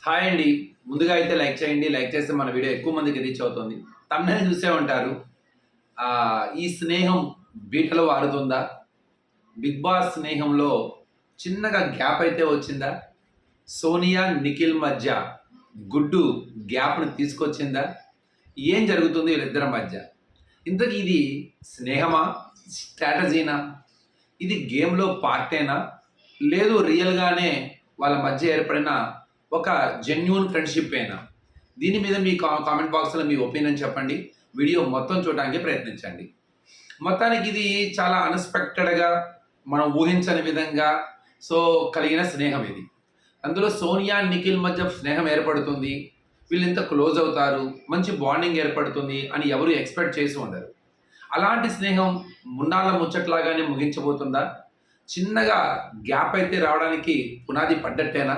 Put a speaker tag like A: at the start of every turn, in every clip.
A: Hi అండి. ముందుగా అయితే లైక్ చేయండి. లైక్ చేస్తే మన వీడియో ఎక్కువ మందికి రీచ్ అవుతుంది. థంబ్‌నెయిల్ చూసే ఉంటారు. ఈ స్నేహం బీటలు వారుతుందా? 'బిగ్ బాస్' స్నేహంలో చిన్నగా గ్యాప్ అయితే వచ్చిందా? సోనియా, నిఖిల్ మధ్య గుడ్డు గ్యాప్‌ని తీసుకొచ్చిందా? ఏం జరుగుతుంది వీళ్ళిద్దరి మధ్య? ఇంతకీ ఇది స్నేహమా? స్ట్రాటజీనా? ఇది గేమ్‌లో పార్టేనా? లేదు రియల్‌గానే వాళ్ళ మధ్య ఏర్పడిన ఒక జెన్యూన్ ఫ్రెండ్‌షిప్పేనా? దీని మీద మీ కామెంట్ బాక్స్‌లో మీ ఒపీనియన్ చెప్పండి. వీడియో మొత్తం చూడడానికి ప్రయత్నించండి. మొత్తానికి ఇది చాలా అన్‌ఎక్స్‌పెక్టెడ్‌గా మనం ఊహించని విధంగా సో, కలిగిన స్నేహం ఇది. అందులో సోనియా, నిఖిల్ మధ్య స్నేహం ఏర్పడుతుంది. వీళ్ళింత క్లోజ్ అవుతారు. మంచి బాండింగ్ ఏర్పడుతుంది అని ఎవరు ఎక్స్‌పెక్ట్ చేసి ఉండరు. అలాంటి స్నేహం మున్నాళ్ళ ముచ్చట్లాగానే ముగించబోతుందా? చిన్నగా గ్యాప్ అయితే రావడానికి పునాది పడ్డట్టేనా?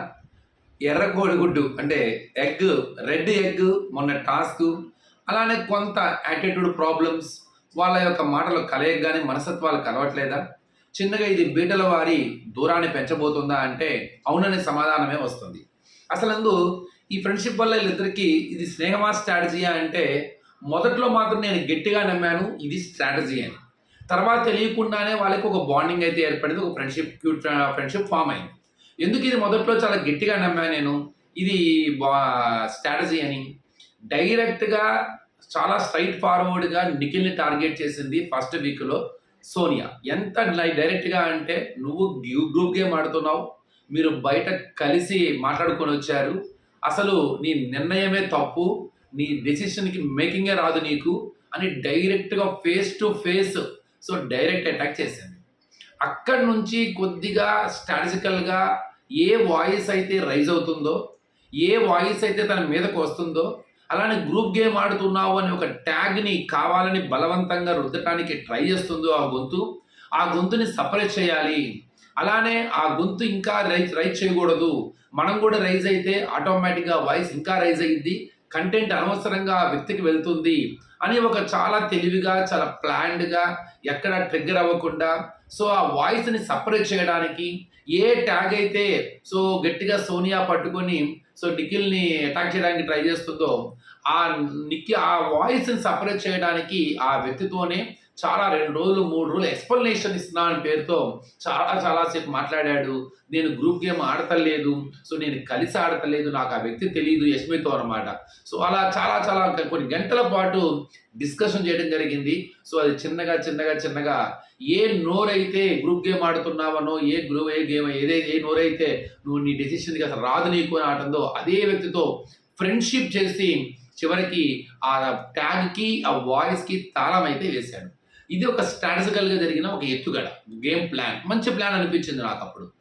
A: ఎర్ర కోడిగుడ్డు అంటే ఎగ్, రెడ్ ఎగ్ మొన్న టాస్కు, అలానే కొంత యాటిట్యూడ్ ప్రాబ్లమ్స్, వాళ్ళ యొక్క మాటలు కలయిక గాని మనస్తత్వాలు కలవట్లేదా? చిన్నగా ఇది బీటల వారి దూరాన్ని పెంచబోతుందా అంటే అవుననే సమాధానమే వస్తుంది. అసలందు ఈ ఫ్రెండ్‌షిప్ వల్ల వీళ్ళిద్దరికీ ఇది స్నేహమా? స్ట్రాటజీయా? అంటే మొదట్లో మాత్రం నేను గట్టిగా నమ్మాను ఇది స్ట్రాటజీ అని. తర్వాత తెలియకుండానే వాళ్ళకి ఒక బాండింగ్ అయితే ఏర్పడింది. ఒక ఫ్రెండ్‌షిప్ క్యూట్ ఫ్రెండ్‌షిప్ ఫార్మ్ అయింది. ఎందుకు ఇది మొదట్లో చాలా గట్టిగా నమ్మాను నేను. ఇది బా స్ట్రాటజీ అని. డైరెక్ట్‌గా చాలా స్ట్రెయిట్ ఫార్వర్డ్‌గా నిఖిల్‌ని టార్గెట్ చేసింది ఫస్ట్ వీక్‌లో సోనియా. ఎంత డైరెక్ట్‌గా అంటే నువ్వు గ్రూప్ గేమ్ ఆడుతున్నావు. మీరు బయట కలిసి మాట్లాడుకొనొచ్చారు. అసలు నీ నిర్ణయమే తప్పు. నీ డెసిషన్‌కి మేకింగే రాదు నీకు అని డైరెక్ట్‌గా face to face direct attack చేసింది. అక్కడి నుంచి కొద్దిగా స్ట్రాటజికల్‌గా ఏ వాయిస్ అయితే రైజ్ అవుతుందో, ఏ వాయిస్ అయితే తన మీదకు వస్తుందో, అలానే గ్రూప్ గేమ్ ఆడుతున్నావు అని ఒక ట్యాగ్‌ని కావాలని బలవంతంగా రుద్దటానికి ట్రై చేస్తుందో ఆ గొంతు, ఆ గొంతుని సపరేట్ చేయాలి. అలానే ఆ గొంతు ఇంకా రైజ్ చేయకూడదు. మనం కూడా రైజ్ అయితే ఆటోమేటిక్‌గా వాయిస్ ఇంకా రైజ్ అయ్యిద్ది. కంటెంట్ అనవసరంగా ఆ వ్యక్తికి వెళ్తుంది అని ఒక చాలా తెలివిగా, చాలా ప్లాన్డ్‌గా ఎక్కడ ట్రిగ్గర్ అవ్వకుండా ఆ వాయిస్‌ని సెపరేట్ చేయడానికి ఏ ట్యాగ్ అయితే గట్టిగా సోనియా పట్టుకొని నిఖిల్‌ని అటాక్ చేయడానికి ట్రై చేస్తుందో, ఆ ఆ వాయిస్‌ని సెపరేట్ చేయడానికి ఆ వ్యక్తితోనే చాలా 2 రోజులు, 3 రోజులు ఎక్స్‌ప్లనేషన్ ఇస్తున్నా అని పేరుతో చాలా చాలా సేపు మాట్లాడాడు. నేను గ్రూప్ గేమ్ ఆడతలేదు. నేను కలిసి ఆడతలేదు. నాకు ఆ వ్యక్తి తెలీదు యష్మితో అనమాట. అలా చాలా చాలా కొన్ని గంటల పాటు డిస్కషన్ చేయడం జరిగింది. అది చిన్నగా ఏ నోరైతే గ్రూప్ గేమ్ ఆడుతున్నావనో, ఏ గేమ్ ఏ నోరైతే నువ్వు నీ డెసిషన్‌కి అసలు రాదు నీకు అని అంటుందో, అదే వ్యక్తితో ఫ్రెండ్‌షిప్ చేసి చివరికి ఆ ట్యాగ్‌కి, ఆ వాయిస్‌కి తాళం అయితే వేశాడు. ఇది ఒక స్ట్రాటజికల్‌గా జరిగిన ఒక ఎత్తుగడ. Game plan. మంచి ప్లాన్ అనిపించింది నాకప్పుడు.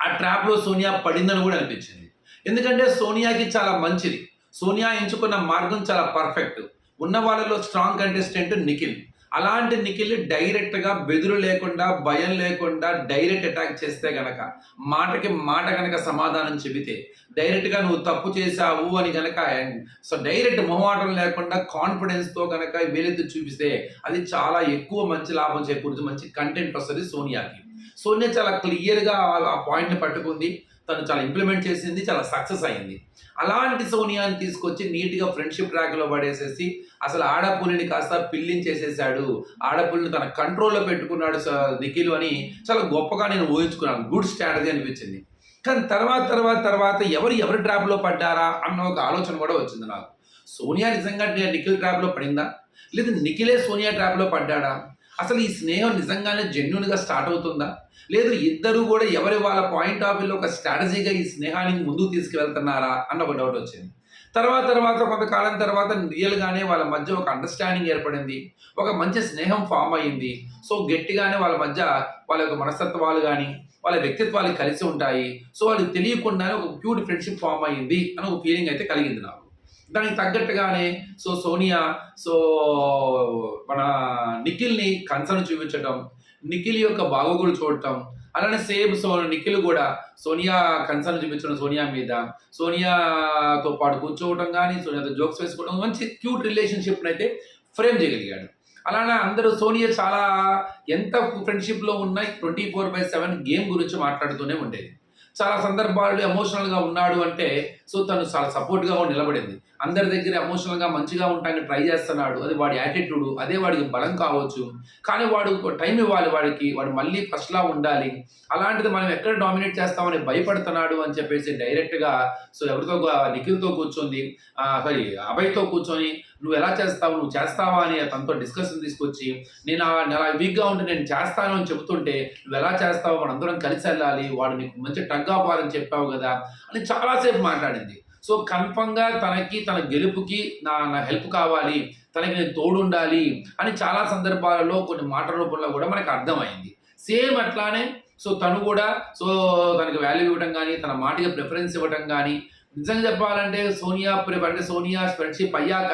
A: ఆ ట్రాప్‌లో సోనియా పడిందని కూడా అనిపించింది. ఎందుకంటే సోనియాకి చాలా మంచిది. సోనియా ఎంచుకున్న మార్గం చాలా పర్ఫెక్ట్. ఉన్న వాళ్ళలో స్ట్రాంగ్ కంటెస్టెంట్ నిఖిల్. అలాంటి నిఖిల్ డైరెక్ట్‌గా బెదురు లేకుండా, భయం లేకుండా డైరెక్ట్ అటాక్ చేస్తే గనక, మాటకి మాట గనక సమాధానం చెబితే, డైరెక్ట్‌గా నువ్వు తప్పు చేశావు అని గనక డైరెక్ట్ మొహమాటం లేకుండా కాన్ఫిడెన్స్‌తో గనక వేలెత్తి చూపిస్తే, అది చాలా ఎక్కువ మంచి లాభం చేకూరుతుంది. మంచి కంటెంట్ వస్తది సోనియాకి. సోనియా చాలా క్లియర్‌గా ఆ పాయింట్‌ని పట్టుకుంది. తను చాలా ఇంప్లిమెంట్ చేసింది. చాలా సక్సెస్ అయింది. అలాంటి సోనియాని తీసుకొచ్చి నీట్‌గా ఫ్రెండ్‌షిప్ ట్రాక్‌లో పడేసేసి, అసలు ఆడపులిని కాస్త పిల్లించేసేసాడు. ఆడపులిని తన కంట్రోల్‌లో పెట్టుకున్నాడు నిఖిల్ అని చాలా గొప్పగా నేను ఊహించుకున్నాను. గుడ్ స్ట్రాటజీ అనిపించింది. కానీ తర్వాత ఎవరు ట్రాప్‌లో పడ్డారా అన్న ఒక ఆలోచన కూడా వచ్చింది నాకు. సోనియా నిజంగా నిఖిల్ ట్రాప్‌లో పడిందా? లేదా నిఖిలే సోనియా ట్రాప్‌లో పడ్డాడా? అసలు ఈ స్నేహం నిజంగానే జెన్యూన్‌గా స్టార్ట్ అవుతుందా? లేదు ఇద్దరు కూడా ఎవరి వాళ్ళ పాయింట్ ఆఫ్ వ్యూలో ఒక స్ట్రాటజీగా ఈ స్నేహాన్ని ముందుకు తీసుకువెళ్తున్నారా అన్న ఒక డౌట్ వచ్చింది. తర్వాత కొంతకాలం తర్వాత రియల్‌గానే వాళ్ళ మధ్య ఒక అండర్‌స్టాండింగ్ ఏర్పడింది. ఒక మంచి స్నేహం ఫార్మ్ అయింది. గట్టిగానే వాళ్ళ మధ్య వాళ్ళ యొక్క మనస్తత్వాలు గాని, వాళ్ళ వ్యక్తిత్వాలు కలిసి ఉంటాయి. వాళ్ళకి తెలియకుండానే ఒక క్యూట్ ఫ్రెండ్‌షిప్ ఫార్మ్ అయింది అని ఒక ఫీలింగ్ అయితే కలిగింది నాకు. దానికి తగ్గట్టుగానే సోనియా సో మన నిఖిల్‌ని కన్సర్న్ చూపించటం, నిఖిల్ యొక్క బాగోగులు చూడటం, అలానే సేమ్ నిఖిల్ కూడా సోనియా కన్సర్న్ చూపించడం సోనియా మీద, సోనియాతో పాటు కూర్చోవటం గానీ, సోనియాతో జోక్స్ వేసుకోవడం మంచి క్యూట్ రిలేషన్‌షిప్‌నయితే ఫ్రేమ్ చేయగలిగాడు. అలానే అందరూ సోనియా చాలా ఎంత ఫ్రెండ్‌షిప్‌లో ఉన్నా 24/7 గేమ్ గురించి మాట్లాడుతూనే ఉండేది. చాలా సందర్భాల్లో ఎమోషనల్గా ఉన్నాడు అంటే సో తను చాలా సపోర్ట్గా నిలబడింది. అందరి దగ్గర ఎమోషనల్గా మంచిగా ఉండడానికి ట్రై చేస్తున్నాడు, అది వాడి యాటిట్యూడ్, అదే వాడికి బలం కావచ్చు. కానీ వాడు టైం ఇవ్వాలి వాడికి, వాడు మళ్ళీ ఫస్ట్లా ఉండాలి. అలాంటిది మనం ఎక్కడ డామినేట్ చేస్తామని భయపడుతున్నాడు అని చెప్పేసి డైరెక్ట్గా సో ఎవరితో నిఖిల్తో కూర్చొని సారీ అభయ్తో కూర్చొని నువ్వు ఎలా చేస్తావు, నువ్వు చేస్తావా అని తనతో డిస్కషన్ తీసుకొచ్చి నేను అలా వీక్గా ఉంటే నేను చేస్తాను అని చెబుతుంటే నువ్వు ఎలా చేస్తావు, మనందరం కలిసి వెళ్ళాలి, వాడు నీకు మంచి టగ్ అవ్వాలని చెప్పావు కదా అని చాలాసేపు మాట్లాడింది. సో కన్ఫర్మ్గా తన గెలుపుకి నా హెల్ప్ కావాలి, తనకి నేను తోడుండాలి అని చాలా సందర్భాలలో కొన్ని మాటల రూపంలో కూడా మనకు అర్థమైంది. సేమ్ అట్లానే సో తను కూడా సో తనకి వాల్యూ ఇవ్వడం కానీ, తన మాటకి ప్రిఫరెన్స్ ఇవ్వడం కానీ, నిజంగా చెప్పాలంటే సోనియా ఫ్రెండ్షిప్ అయ్యాక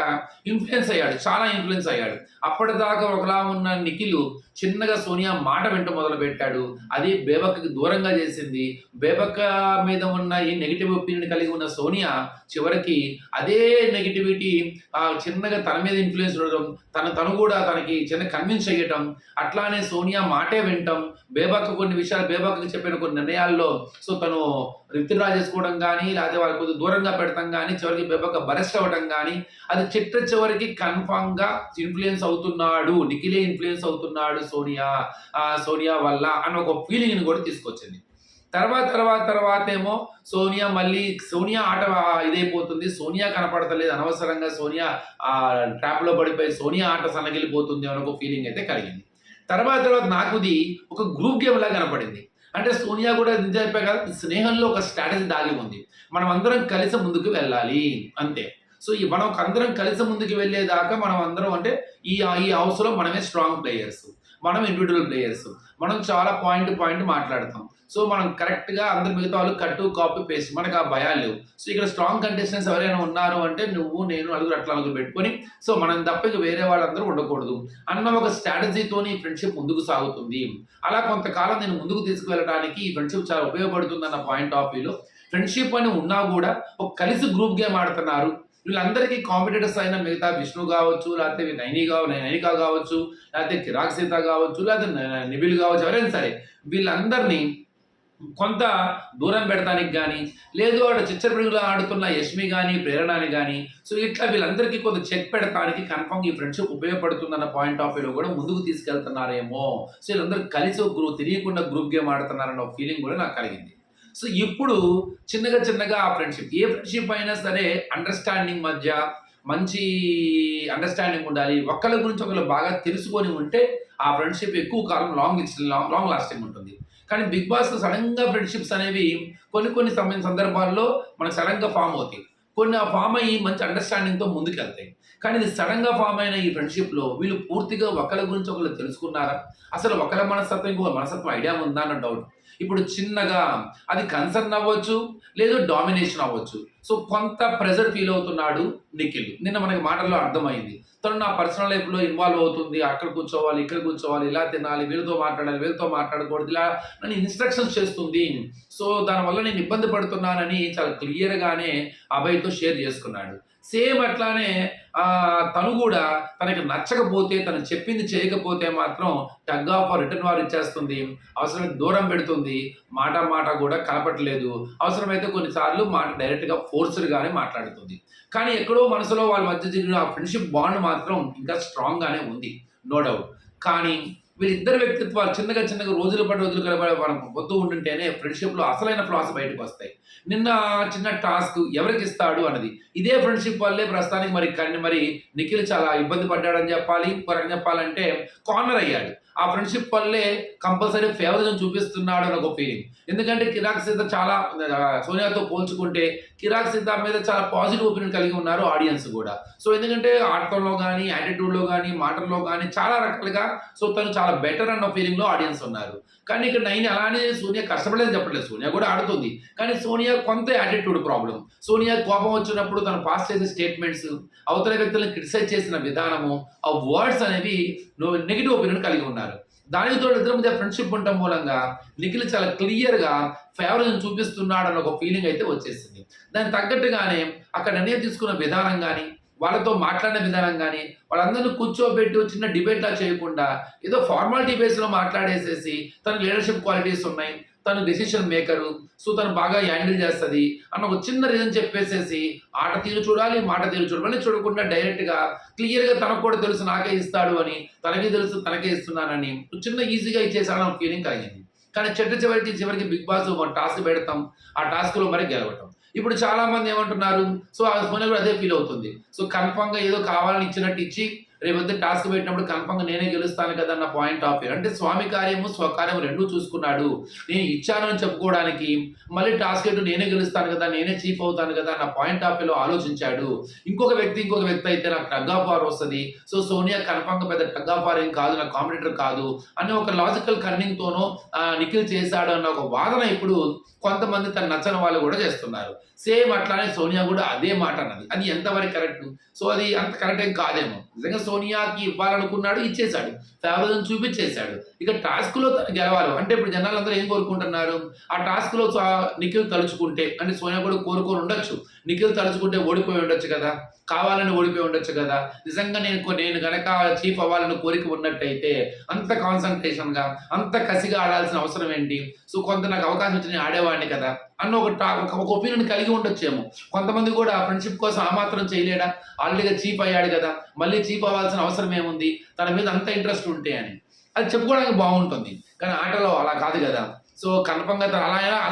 A: ఇన్ఫ్లుయెన్స్ అయ్యాడు, చాలా ఇన్ఫ్లుయెన్స్ అయ్యాడు. అప్పటిదాకా ఒకలా ఉన్న నిఖిల్ చిన్నగా సోనియా మాట వెంట మొదలు పెట్టాడు. అది బేబక్కి దూరంగా చేసింది. బేబక్క మీద ఉన్న ఈ నెగిటివ్ ఒపీనియన్ కలిగి ఉన్న సోనియా చివరికి అదే నెగిటివిటీ చిన్నగా తన మీద ఇన్ఫ్లుయెన్స్ ఉండడం, తను కూడా తనకి చిన్న కన్విన్స్ అయ్యటం, అట్లానే సోనియా మాటే వింటాం, కొన్ని విషయాలు బేబక్కకి చెప్పిన కొన్ని నిర్ణయాల్లో సో తను విత్డ్రా చేసుకోవడం కానీ, లేకపోతే వాళ్ళకి కొద్దిగా దూరంగా పెడతాం కానీ, చివరికి బేబక్క బరెస్ట్ అవ్వడం కానీ, అది చివరికి కన్ఫామ్గా ఇన్ఫ్లుయెన్స్ అవుతున్నాడు, నిఖిలే ఇన్ఫ్లుయెన్స్ అవుతున్నాడు సోనియా వల్ల అన్న ఒక ఫీలింగ్ని కూడా తీసుకొచ్చింది. తర్వాత ఏమో సోనియా ఆట ఇదైపోతుంది, సోనియా కనపడతలేదు, అనవసరంగా సోనియా ట్రాప్లో పడిపోయి సోనియా ఆట సన్నగిలిపోతుంది అన్న ఒక ఫీలింగ్ అయితే కలిగింది. తర్వాత నాకుది ఒక గ్రూప్ గేమ్ లాగా కనపడింది. అంటే సోనియా కూడా నిజం చెప్పాయి కదా, స్నేహంలో ఒక స్ట్రాటజీ దాగి ఉంది, మనం అందరం కలిసి ముందుకు వెళ్ళాలి అంతే. సో మనం అందరం కలిసి ముందుకు వెళ్ళేదాకా మనం అందరం అంటే ఈ హౌస్లో మనమే స్ట్రాంగ్ ప్లేయర్స్, మనం ఇండివిజువల్ ప్లేయర్స్, మనం చాలా పాయింట్ మాట్లాడతాం. సో మనం కరెక్ట్గా అందరి మిగతా వాళ్ళు కట్టు కాపీ పేస్ట్, మనకు ఆ భయాలు లేవు. సో ఇక్కడ స్ట్రాంగ్ కంటెస్టెంట్స్ ఎవరైనా ఉన్నారు అంటే నువ్వు నేను నలుగురు పెట్టుకొని సో మనం తప్ప ఇక వేరే వాళ్ళందరూ ఉండకూడదు అన్న ఒక స్ట్రాటజీతో ఈ ఫ్రెండ్షిప్ ముందుకు సాగుతుంది. అలా కొంతకాలం నేను ముందుకు తీసుకువెళ్ళడానికి ఈ ఫ్రెండ్షిప్ చాలా ఉపయోగపడుతుంది అన్న పాయింట్ ఆఫ్ వ్యూలో ఫ్రెండ్షిప్ అని ఉన్నా కూడా ఒక కలిసి గ్రూప్ గేమ్ ఆడుతున్నారు. వీళ్ళందరికీ కాంపిటేటర్స్ అయిన మిగతా విష్ణు కావచ్చు, లేకపోతే నైనికా కావచ్చు, లేకపోతే కిరాక్ సీత కావచ్చు, లేకపోతే నిబిల్ కావచ్చు, ఎవరైనా సరే వీళ్ళందరినీ కొంత దూరం పెడతానికి కానీ, లేదు వాడు చిచ్చరపిడుగులో ఆడుతున్న యష్మి కానీ, ప్రేరణని కానీ, సో ఇట్లా వీళ్ళందరికీ కొంత చెక్ పెడతానికి కన్ఫర్మ్ ఈ ఫ్రెండ్షిప్ ఉపయోగపడుతుందన్న పాయింట్ ఆఫ్ వ్యూలో కూడా ముందుకు తీసుకెళ్తున్నారేమో. సో వీళ్ళందరూ కలిసి ఒక తెలియకుండా గ్రూప్ గేమ్ ఆడుతున్నారన్న ఒక ఫీలింగ్ కూడా నాకు కలిగింది. సో ఇప్పుడు చిన్నగా ఆ ఫ్రెండ్షిప్, ఏ ఫ్రెండ్షిప్ అయినా సరే అండర్స్టాండింగ్ మధ్య మంచి అండర్స్టాండింగ్ ఉండాలి, ఒకళ్ళ గురించి ఒకళ్ళు బాగా తెలుసుకొని ఉంటే ఆ ఫ్రెండ్షిప్ ఎక్కువ కాలం లాంగ్ లాస్టింగ్ ఉంటుంది. కానీ బిగ్ బాస్ సడన్గా ఫ్రెండ్షిప్స్ అనేవి కొన్ని సందర్భాల్లో మనకు సడన్గా ఫామ్ అవుతాయి, కొన్ని ఆ ఫామ్ అయ్యి మంచి అండర్స్టాండింగ్తో ముందుకెళ్తాయి. కానీ ఇది సడన్గా ఫామ్ అయిన ఈ ఫ్రెండ్షిప్లో వీళ్ళు పూర్తిగా ఒకళ్ళ గురించి ఒకళ్ళు తెలుసుకున్నారా, అసలు ఒకళ్ళ మనస్తత్వం ఇంకో మనస్తత్వం ఐడియా ఉందా అన్న డౌట్. ఇప్పుడు చిన్నగా అది కన్సర్న్ అవ్వచ్చు, లేదు డామినేషన్ అవ్వచ్చు. సో కొంత ప్రెజర్ ఫీల్ అవుతున్నాడు నిఖిల్. నిన్న మనకి మాటల్లో అర్థమైంది, తను నా పర్సనల్ లైఫ్లో ఇన్వాల్వ్ అవుతుంది, అక్కడ కూర్చోవాలి, ఇక్కడ కూర్చోవాలి, ఇలా తినాలి, వీళ్ళతో మాట్లాడాలి, వీళ్ళతో మాట్లాడకూడదు, ఇలా నన్ను ఇన్స్ట్రక్షన్స్ చేస్తుంది. సో దానివల్ల నేను ఇబ్బంది పడుతున్నానని చాలా క్లియర్గానే అభయ్తో షేర్ చేసుకున్నాడు. సేమ్ అట్లానే తను కూడా తనకి నచ్చకపోతే, తను చెప్పింది చేయకపోతే మాత్రం టగ్ ఆఫ్ రిటర్న్ వార్ ఇచ్చేస్తుంది, అవసరమైతే దూరం పెడుతుంది, మాట కూడా కలపట్లేదు, అవసరమైతే కొన్నిసార్లు మాట డైరెక్ట్గా ఫోర్స్డ్గానే మాట్లాడుతుంది. కానీ ఎక్కడో మనసులో వాళ్ళ మధ్య జరిగిన ఆ ఫ్రెండ్షిప్ బాండ్ మాత్రం ఇంకా స్ట్రాంగ్గానే ఉంది, నో డౌట్. కానీ వీళ్ళిద్దరు వ్యక్తిత్వాలు చిన్నగా రోజుల మనం పొద్దు ఉంటుంటేనే ఫ్రెండ్షిప్లో అసలైన ఫ్లాస్ బయటకు వస్తాయి. నిన్న చిన్న టాస్క్ ఎవరికి ఇస్తాడు అన్నది, ఇదే ఫ్రెండ్షిప్ వల్లే ప్రస్తుతానికి మరి నిఖిల్ చాలా ఇబ్బంది పడ్డాడని చెప్పాలి. చెప్పాలంటే కార్నర్ అయ్యాడు. ఆ ఫ్రెండ్షిప్ వల్లే కంపల్సరీ ఫేవరిజం చూపిస్తున్నాడు అని ఒక ఫీలింగ్. ఎందుకంటే కిరాక్ సీత చాలా సోనియాతో పోల్చుకుంటే కిరాక్ సీత మీద చాలా పాజిటివ్ ఒపీనియన్ కలిగి ఉన్నారు ఆడియన్స్ కూడా. సో ఎందుకంటే ఆటలో కానీ, యాటిట్యూడ్లో కానీ, మాటల్లో కానీ చాలా రకాలుగా సో తను చాలా బెటర్ అన్న ఫీలింగ్లో ఆడియన్స్ ఉన్నారు. కానీ ఇక్కడ నైన్ అలానే సోనియా కష్టపడలేదని చెప్పట్లేదు, సోనియా కూడా ఆడుతుంది. కానీ సోనియా కొంత యాటిట్యూడ్ ప్రాబ్లం. సోనియా కోపం వచ్చినప్పుడు తను పాస్ చేసే స్టేట్మెంట్స్, అవతల వ్యక్తులను క్రిటిసైజ్ చేసిన విధానము, ఆ వర్డ్స్ అనేవి నెగిటివ్ ఒపీనియన్ కలిగి ఉన్నారు. దానితో ఇద్దరి మధ్య ఫ్రెండ్షిప్ ఉండటం మూలంగా నిఖిల్ చాలా క్లియర్గా ఫేవరిజం చూపిస్తున్నాడు అన్న ఒక ఫీలింగ్ అయితే వచ్చేసింది. దానికి తగ్గట్టుగానే అక్కడ నిర్ణయం తీసుకున్న విధానం కానీ, వాళ్ళతో మాట్లాడిన విధానం కానీ, వాళ్ళందరినీ కూర్చోబెట్టి చిన్న డిబేట్లా చేయకుండా ఏదో ఫార్మాలిటీ బేస్లో మాట్లాడేసేసి తన లీడర్షిప్ క్వాలిటీస్ ఉన్నాయి, తను డెసిషన్ మేకరు, సో తను బాగా హ్యాండిల్ చేస్తుంది అన్న ఒక చిన్న రీజన్ చెప్పేసేసి ఆట తీరు చూడాలి, మాట తీరు చూడాలి చూడకుండా డైరెక్ట్గా క్లియర్గా తనకు కూడా తెలుసు నాకే ఇస్తాడు అని, తనకి తెలుసు తనకే ఇస్తున్నానని చిన్న ఈజీగా ఇచ్చేసాడని ఫీలింగ్ కలిగింది. కానీ చివరికి బిగ్ బాస్ ఒక టాస్క్ పెడతాం, ఆ టాస్క్లో మరి గెలవటం. ఇప్పుడు చాలా మంది ఏమంటున్నారు, సో ఆ సోనియా కూడా అదే ఫీల్ అవుతుంది. సో కన్ఫామ్గా ఏదో కావాలని ఇచ్చినట్టు ఇచ్చి రేపొద్దు టాస్క్ పెట్టినప్పుడు కన్ఫామ్గా నేనే గెలుస్తాను కదా అన్న పాయింట్ ఆఫ్ వ్యూ. అంటే స్వామి కార్యము స్వకార్యము రెండూ చూసుకున్నాడు. నేను ఇచ్చాను అని చెప్పుకోవడానికి మళ్ళీ టాస్క్ ఏంటో నేనే గెలుస్తాను కదా, నేనే చీఫ్ అవుతాను కదా అన్న పాయింట్ ఆఫ్ వ్యూలో ఆలోచించాడు. ఇంకొక వ్యక్తి అయితే నాకు టగ్ ఆఫ్ వార్ వస్తుంది, సో సోనియా కన్ఫామ్గా పెద్ద టగ్ ఆఫ్ వార్ ఏం కాదు, నాకు కాంపిటీటర్ కాదు అని ఒక లాజికల్ కన్నింగ్ తోనో నిఖిల్ చేశాడు అన్న ఒక వాదన ఇప్పుడు కొంతమంది తన నచ్చని వాళ్ళు కూడా చేస్తున్నారు. సేమ్ అట్లానే సోనియా కూడా అదే మాట అన్నది. అది ఎంతవరకు కరెక్ట్? సో అది అంత కరెక్ట్ ఏం కాదేమో. నిజంగా సోనియాకి ఇవ్వాలనుకున్నాడు, ఇచ్చేశాడు, ఫేవరిజం చూపించేశాడు. ఇక టాస్క్లో గెలవాలి అంటే ఇప్పుడు జనాలందరూ ఏం కోరుకుంటున్నారు, ఆ టాస్క్లో నిఖిల్ తలుచుకుంటే, అంటే సోనియా కూడా కోరుకొని ఉండొచ్చు, నిఖిల్ తలుచుకుంటే ఓడిపోయి ఉండొచ్చు కదా, కావాలని ఓడిపోయి ఉండొచ్చు కదా. నిజంగా నేను కనుక చీఫ్ అవ్వాలని కోరిక ఉన్నట్టయితే అంత కాన్సన్ట్రేషన్గా అంత కసిగా ఆడాల్సిన అవసరం ఏంటి, సో కొంత నాకు అవకాశం వచ్చి నేను ఆడేవాడిని కదా అన్న ఒక ఒపీనియన్ కలిగి ఉండొచ్చేమో. కొంతమంది కూడా ఫ్రెండ్షిప్ కోసం ఆ మాత్రం చేయలేడా, ఆల్రెడీగా చీఫ్ అయ్యాడు కదా, మళ్ళీ చీఫ్ అవ్వాల్సిన అవసరం ఏముంది, తన మీద అంత ఇంట్రెస్ట్ ఉంటే అని అది చెప్పుకోవడానికి బాగుంటుంది. కానీ ఆటలో అలా కాదు కదా. సో కన్ఫర్మ్గా తను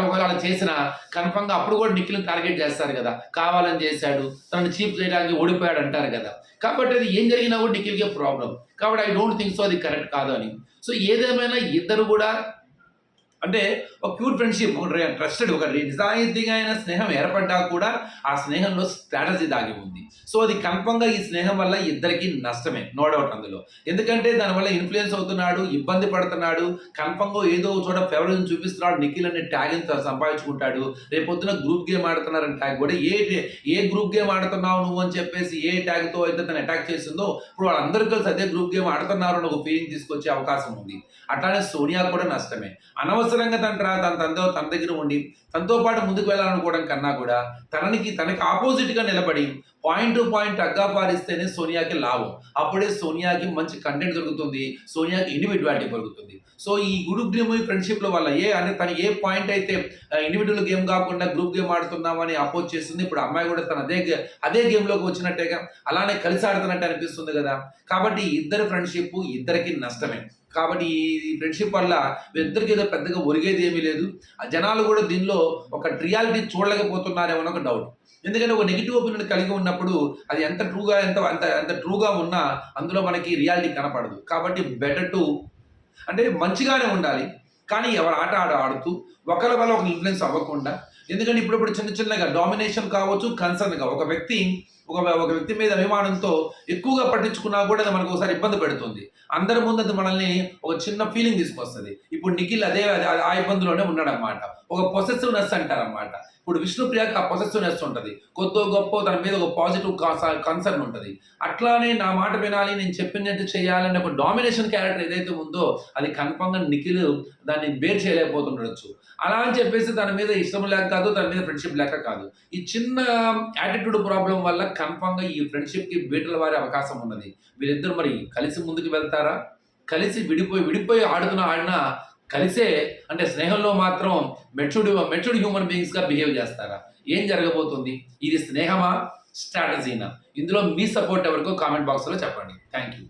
A: ఒకవేళ అలా చేసినా కన్ఫర్మ్గా అప్పుడు కూడా నిఖిల్ని టార్గెట్ చేస్తారు కదా, కావాలని చేశాడు, తనని చీఫ్ చేయడానికి ఓడిపోయాడు అంటారు కదా. కాబట్టి అది ఏం జరిగినా కూడా నిఖిల్కే ప్రాబ్లం. కాబట్టి ఐ డోంట్ థింక్ సో అది కరెక్ట్ కాదు అని. సో ఏదేమైనా ఇద్దరు కూడా అంటే ఒక ప్యూర్ ఫ్రెండ్షిప్, ట్రస్టెడ్, ఒక నిజాయితీగా అయిన స్నేహం ఏర్పడ్డా కూడా ఆ స్నేహంలో స్ట్రాటజీ దాగి ఉంది. సో అది కన్ఫర్మ్గా ఈ స్నేహం వల్ల ఇద్దరికి నష్టమే, నో డౌట్ అందులో. ఎందుకంటే దానివల్ల ఇన్ఫ్లుయెన్స్ అవుతున్నాడు, ఇబ్బంది పడుతున్నాడు, కన్ఫర్మ్గా ఏదో చోట ఫేవరిజం చూపిస్తున్నాడు, నిఖిల్ అనే ట్యాగ్ సంపాదించుకుంటాడు. రేపొద్దున గ్రూప్ గేమ్ ఆడుతున్నారని ట్యాగ్ కూడా ఏ గ్రూప్ గేమ్ ఆడుతున్నావు నువ్వు అని చెప్పేసి ఏ ట్యాగ్తో అయితే తను అటాక్ చేసిందో ఇప్పుడు వాళ్ళందరూ కలిసి అదే గ్రూప్ గేమ్ ఆడుతున్నారు అని ఒక ఫీలింగ్ తీసుకొచ్చే అవకాశం ఉంది. అట్లానే సోనియా కూడా నష్టమే. అనవసరంగా తన దగ్గర ఉండి తనతో పాటు ముందుకు వెళ్ళాలనుకోవడం కన్నా కూడా తనకి ఆపోజిట్గా నిలబడి పాయింట్ టు పాయింట్ అగ్గా పారిస్తేనే సోనియాకి లాభం. అప్పుడే సోనియాకి మంచి కంటెంట్ దొరుకుతుంది, సోనియాకి ఇండివిజువాలిటీ పెరుగుతుంది. సో ఈ గ్రూప్ గేమ్ ఫ్రెండ్షిప్లో వల్ల తను ఏ పాయింట్ అయితే ఇండివిజువల్ గేమ్ కాకుండా గ్రూప్ గేమ్ ఆడుతున్నామని అపోజ్ చేస్తుంది, ఇప్పుడు అమ్మాయి కూడా తన అదే గేమ్లోకి వచ్చినట్టేగా, అలానే కలిసి ఆడుతున్నట్టు అనిపిస్తుంది కదా. కాబట్టి ఇద్దరు ఫ్రెండ్షిప్ ఇద్దరికి నష్టమే. కాబట్టి ఈ ఫ్రెండ్షిప్ వల్ల వీరిద్దరికి ఏదో పెద్దగా ఒరిగేది ఏమీ లేదు. జనాలు కూడా దీనిలో ఒక రియాలిటీ చూడలేకపోతున్నారేమో ఒక డౌట్. ఎందుకంటే ఒక నెగిటివ్ ఒపీనియన్ కలిగి ఉన్నప్పుడు అది ఎంత ట్రూగా ఉన్నా అందులో మనకి రియాలిటీ కనపడదు. కాబట్టి బెటర్ టు అంటే మంచిగానే ఉండాలి, కానీ ఎవరు ఆట ఆడుతూ ఒకరి వల్ల ఒక ఇన్ఫ్లుయెన్స్ అవ్వకుండా. ఎందుకంటే ఇప్పుడు చిన్నగా డామినేషన్ కావచ్చు, కన్సర్న్గా ఒక వ్యక్తి మీద అభిమానంతో ఎక్కువగా పట్టించుకున్నా కూడా అది మనకు ఒకసారి ఇబ్బంది పెడుతుంది. అందరి ముందు అది మనల్ని ఒక చిన్న ఫీలింగ్ తీసుకొస్తుంది. ఇప్పుడు నిఖిల్ ఆ ఇబ్బందిలోనే ఉన్నాడన్నమాట. ఒక పొసెసివ్నెస్ అంటారన్నమాట. ఇప్పుడు విష్ణుప్రియకి ఆ పొసెసివ్నెస్ ఉంటుంది, కొద్దో గొప్ప తన మీద ఒక పాజిటివ్ కన్సర్న్ ఉంటుంది. అట్లానే నా మాట వినాలి, నేను చెప్పినట్టు చేయాలనే ఒక డామినేషన్ క్యారెక్టర్ ఏదైతే ఉందో అది కన్ఫర్మ్గా నిఖిల్ దాన్ని బేర్ చేయలేకపోతుండొచ్చు. అలా అని చెప్పేసి తన మీద ఇష్టం లేక కాదు, తన మీద ఫ్రెండ్షిప్ లేక కాదు, ఈ చిన్న యాటిట్యూడ్ ప్రాబ్లం వల్ల కన్ఫర్మ్గా ఈ ఫ్రెండ్షిప్కి బీటలు వారే అవకాశం ఉన్నది. వీళ్ళిద్దరు మరి కలిసి ముందుకు వెళ్తారా, కలిసి విడిపోయి ఆడినా కలిసే అంటే స్నేహంలో మాత్రం మెచ్యూర్డ్ హ్యూమన్ బీయింగ్స్గా బిహేవ్ చేస్తారా? ఏం జరగబోతుంది? ఇది స్నేహమా, స్ట్రాటజీనా? ఇందులో మీ సపోర్ట్ ఎవరికో కామెంట్ బాక్స్లో చెప్పండి. Thank you.